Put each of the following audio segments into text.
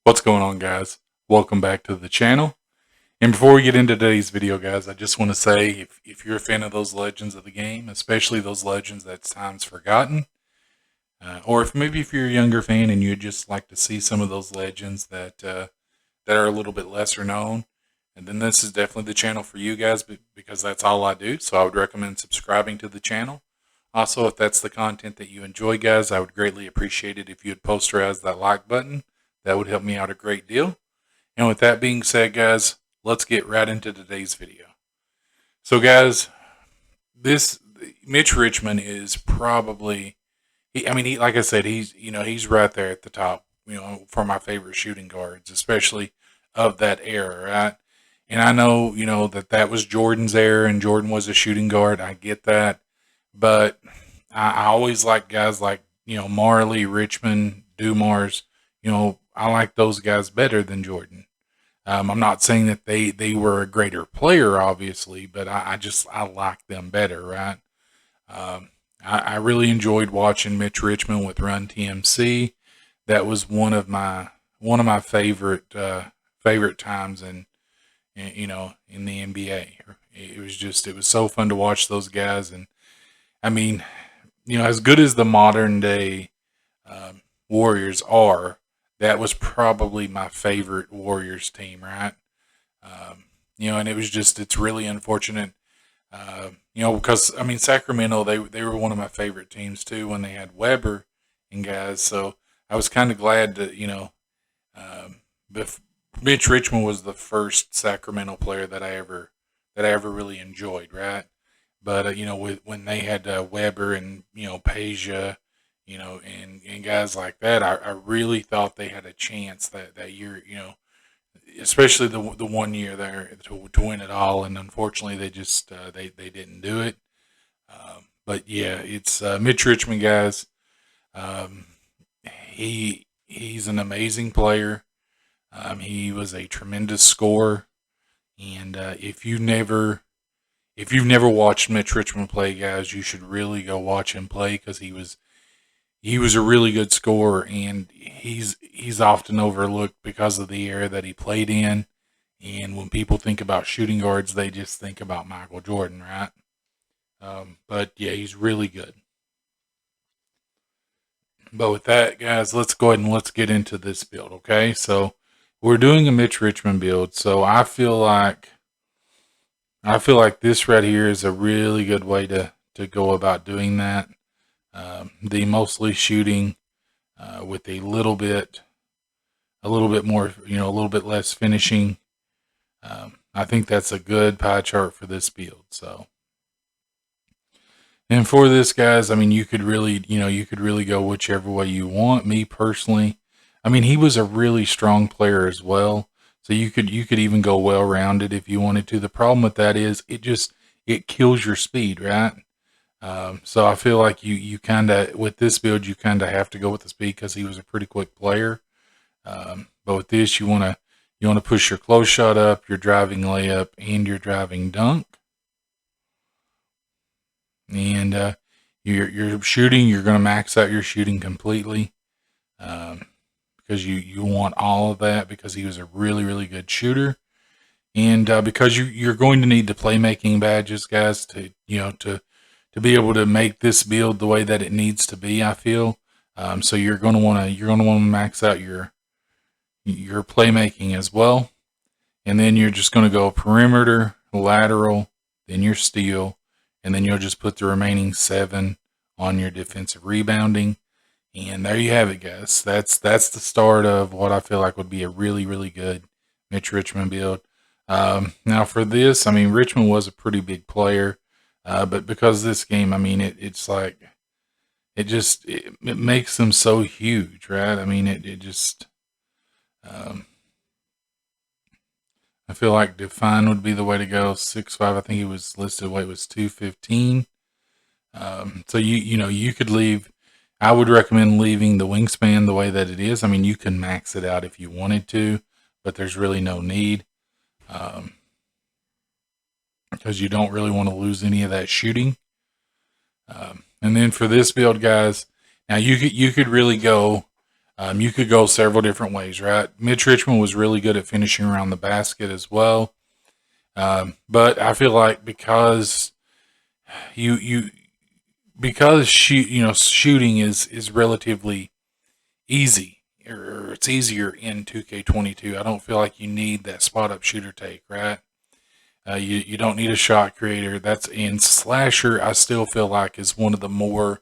What's going on, guys? Welcome back to the channel. And before we get into today's video, guys, I just want to say if you're a fan of those legends of the game, especially those legends that's times forgotten, or if you're a younger fan and you'd just like to see some of those legends that are a little bit lesser known, and then this is definitely the channel for you guys because that's all I do. So I would recommend subscribing to the channel. Also, if that's the content that you enjoy, guys, I would greatly appreciate it if you'd posterize that like button. That would help me out a great deal. And with that being said, guys, let's get right into today's video. So, guys, this Mitch Richmond is probably, like I said, he's right there at the top, for my favorite shooting guards, especially of that era, right? And I know, that was Jordan's era and Jordan was a shooting guard. I get that. But I always like guys like, Marley, Richmond, Dumars. I like those guys better than Jordan. I'm not saying that they were a greater player, obviously, but I like them better, right? I really enjoyed watching Mitch Richmond with Run TMC. That was one of my favorite times in the NBA. It was so fun to watch those guys, and I mean, as good as the modern day Warriors are, that was probably my favorite Warriors team, right? And it's really unfortunate, because Sacramento, they were one of my favorite teams too when they had Weber and guys. So I was kind of glad that um, Mitch Richmond was the first Sacramento player that I ever really enjoyed, right? But when they had Weber and Peja, and guys like that, I really thought they had a chance that year, especially the one year there to win it all, and unfortunately they just they didn't do it. But yeah, it's Mitch Richmond, guys. Um, he's an amazing player. He was a tremendous scorer, and if you've never watched Mitch Richmond play, guys, you should really go watch him play because he was a really good scorer, and he's often overlooked because of the era that he played in. And when people think about shooting guards, they just think about Michael Jordan, right? But yeah, he's really good. But with that, guys, let's go ahead and let's get into this build, okay? So we're doing a Mitch Richmond build, so I feel like this right here is a really good way to go about doing that. The mostly shooting with a little bit more, a little bit less finishing. I think that's a good pie chart for this build. So, and for this, guys, you could really go whichever way you want. Me personally, he was a really strong player as well. So you could even go well rounded if you wanted to. The problem with that is it kills your speed, right? So I feel like you kind of with this build you kind of have to go with the speed because he was a pretty quick player. But with this you want to push your close shot up, your driving layup, and your driving dunk. And your shooting, you're going to max out your shooting completely, because you want all of that because he was a really really good shooter. And because you're going to need the playmaking badges, guys, to be able to make this build the way that it needs to be. I feel so you're gonna want to max out your playmaking as well, and then you're just gonna go perimeter, lateral, then your steal, and then you'll just put the remaining 7 on your defensive rebounding. And there you have it, guys. That's the start of what I feel like would be a really really good Mitch Richmond build. Now for this, Richmond was a pretty big player, but because this game, it's like it makes them so huge, right? It just um, I feel like Define would be the way to go. 6'5", I think he was listed weight was 215. So you could leave. I would recommend leaving the wingspan the way that it is. You can max it out if you wanted to, but there's really no need. Um, because you don't really want to lose any of that shooting. And then for this build, guys, now you could really go You could go several different ways, right? Mitch Richmond was really good at finishing around the basket as well. But I feel like you because shooting is relatively easy, or it's easier in 2K22. I don't feel like you need that spot up shooter take, right? You don't need a shot creator. That's in slasher. I still feel like is one of the more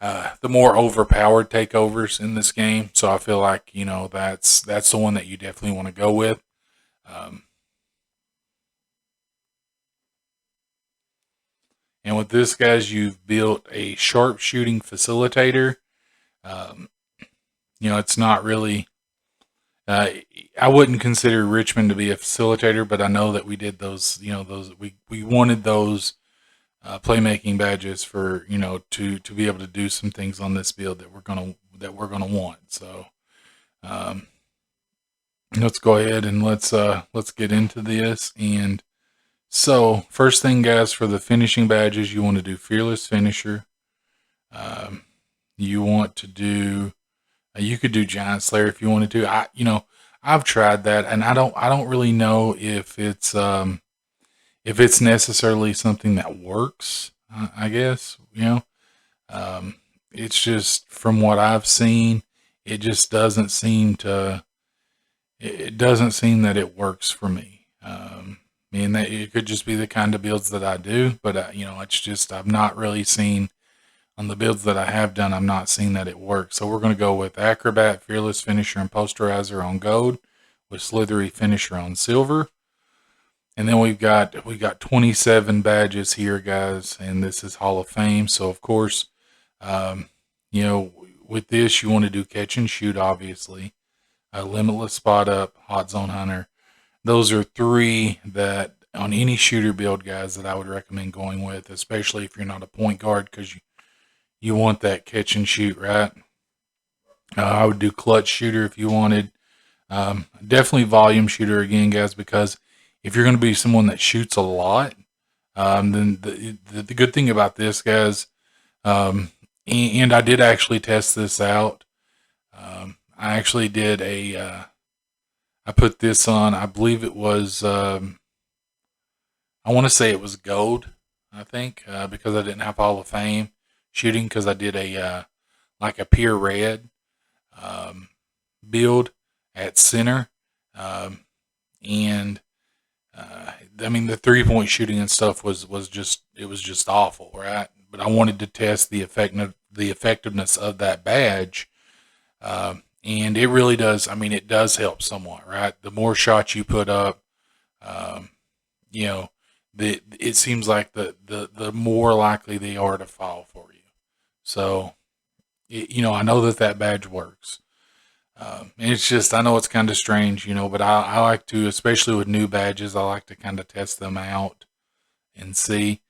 overpowered takeovers in this game. So I feel like that's the one that you definitely want to go with. Um, and with this, guys, you've built a sharpshooting facilitator. Um, it's not really. Uh, I wouldn't consider Richmond to be a facilitator, but I know that we did those. Those we wanted those playmaking badges for to be able to do some things on this build that we're gonna want. So um, let's go ahead and let's get into this. And so first thing, guys, for the finishing badges, you want to do fearless finisher. Um, you want to do you could do giant slayer if you wanted to. I've tried that, and I don't really know if it's necessarily something that works. I guess it's just from what I've seen, it just doesn't seem to. It doesn't seem that it works for me. And that it could just be the kind of builds that I do, but it's just I've not really seen on the builds that I have done. I'm not seeing that it works. So we're going to go with acrobat, fearless finisher, and posterizer on gold, with slithery finisher on silver. And then we got 27 badges here, guys, and this is Hall of Fame. So of course, um, with this you want to do catch and shoot, obviously, limitless spot up, hot zone hunter. Those are three that on any shooter build, guys, that I would recommend going with, especially if you're not a point guard, because you want that catch and shoot, right? I would do clutch shooter if you wanted. Definitely volume shooter again, guys, because if you're going to be someone that shoots a lot, then the good thing about this, guys, and I did actually test this out. I actually did I put this on, I believe it was, I want to say it was gold, I think, because I didn't have Hall of Fame shooting, because I did like a pure red um, build at center. And I mean, the 3-point shooting and stuff was just awful, right? But I wanted to test the effectiveness of that badge, and it really does. I mean, it does help somewhat, right? The more shots you put up, um, you know, it seems like the more likely they are to fall for you. So, I know that badge works. And it's just, I know it's kind of strange, but I like to, especially with new badges, I like to kind of test them out and see.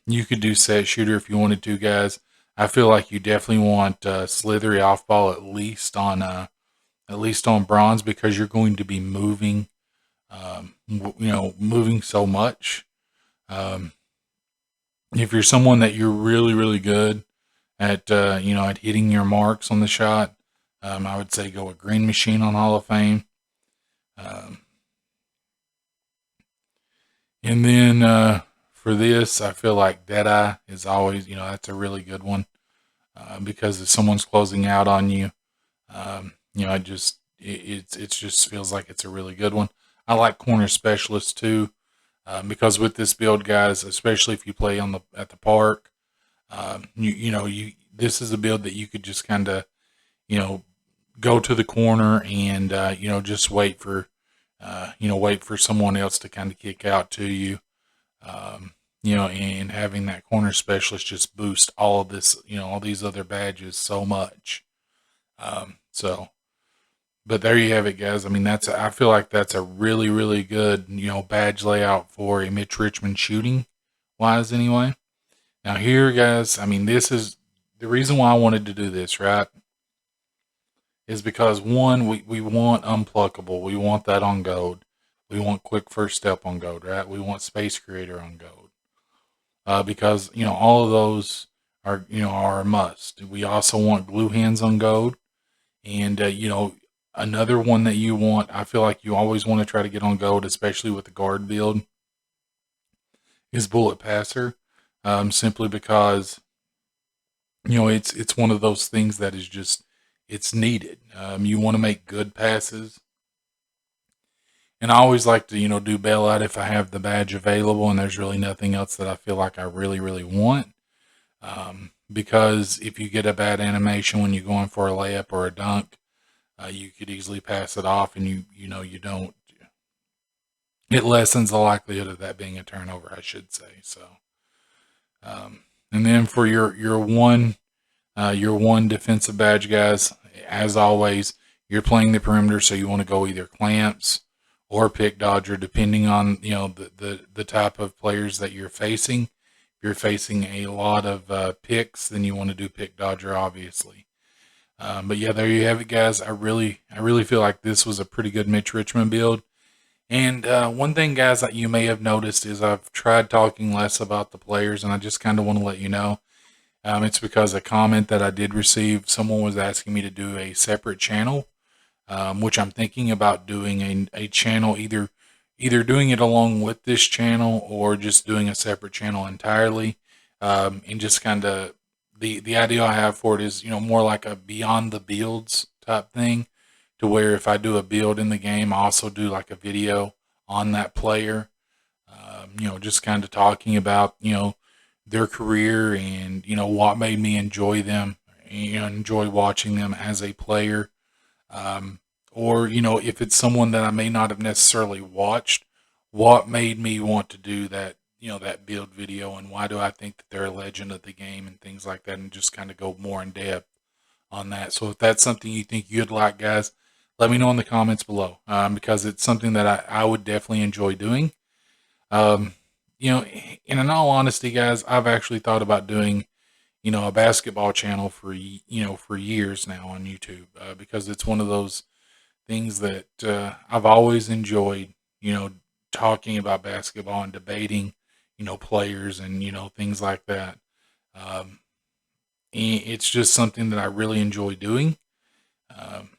You could do set shooter if you wanted to, guys. I feel like you definitely want slithery off ball at least on bronze, because you're going to be moving, moving so much. Um, if you're someone that you're really really good at hitting your marks on the shot, I would say go with Green Machine on Hall of Fame. Um, and then for this, I feel like Deadeye is always, that's a really good one, because if someone's closing out on you, it just feels like it's a really good one. I like Corner Specialist too, because with this build, guys, especially if you play at the park, this is a build that you could just kind of, you know, go to the corner and just wait for someone else to kind of kick out to you, and having that corner specialist just boost all of this, all these other badges so much. So, but there you have it, guys. I mean, I feel like that's a really really good badge layout for a Mitch Richmond shooting wise, anyway. Now here, guys, I mean, this is the reason why I wanted to do this, right? Is because one, we want unpluckable. We want that on gold. We want quick first step on gold, right? We want space creator on gold. Because all of those are a must. We also want glue hands on gold. And, another one that you want, I feel like you always want to try to get on gold, especially with the guard build, is Bullet Passer. Simply because, it's one of those things that is just, it's needed. You want to make good passes. And I always like to, do bailout if I have the badge available and there's really nothing else that I feel like I really, really want. Because if you get a bad animation when you're going for a layup or a dunk, you could easily pass it off, and you don't. It lessens the likelihood of that being a turnover, I should say. So, and then for your one defensive badge, guys, as always, you're playing the perimeter, so you want to go either clamps or pick dodger, depending on the type of players that you're facing. If you're facing a lot of picks, then you want to do pick dodger, obviously. But yeah, there you have it, guys. I really feel like this was a pretty good Mitch Richmond build. And one thing, guys, that you may have noticed is I've tried talking less about the players, and I just kind of want to let you know. It's because a comment that I did receive, someone was asking me to do a separate channel, which I'm thinking about doing a channel, either doing it along with this channel or just doing a separate channel entirely, and just kind of the idea I have for it is more like a beyond the builds type thing, to where if I do a build in the game, I also do like a video on that player, just kind of talking about their career and what made me enjoy them, enjoy watching them as a player, or if it's someone that I may not have necessarily watched, what made me want to do that that build video, and why do I think that they're a legend of the game and things like that, and just kind of go more in depth on that. So if that's something you think you'd like, guys, let me know in the comments below, because it's something that I would definitely enjoy doing. Um, and in all honesty, guys, I've actually thought about doing, a basketball channel for years now on YouTube, because it's one of those things that I've always enjoyed, talking about basketball and debating, players and, things like that. Um, it's just something that I really enjoy doing. Um,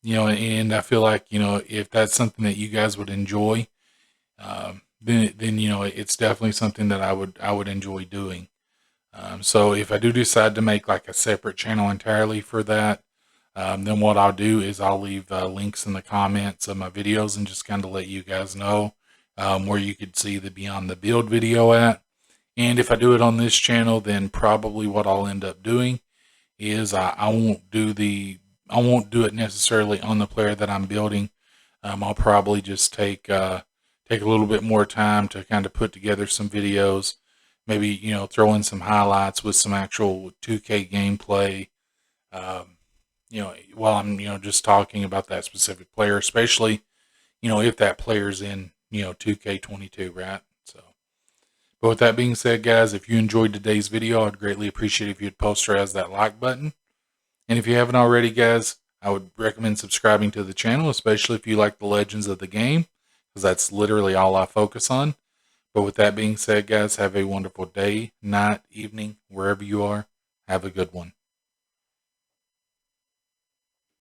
and I feel like, if that's something that you guys would enjoy, then it's definitely something that I would enjoy doing. So if I do decide to make like a separate channel entirely for that, then what I'll do is I'll leave links in the comments of my videos and just kind of let you guys know where you could see the Beyond the Build video at. And if I do it on this channel, then probably what I'll end up doing is I won't do it necessarily on the player that I'm building. I'll probably just take a little bit more time to kind of put together some videos, maybe throw in some highlights with some actual 2K gameplay. While I'm just talking about that specific player, especially if that player's in 2K22, right? So, but with that being said, guys, if you enjoyed today's video, I'd greatly appreciate if you'd posterize that like button. And if you haven't already, guys, I would recommend subscribing to the channel, especially if you like the legends of the game, because that's literally all I focus on. But with that being said, guys, have a wonderful day, night, evening, wherever you are. Have a good one.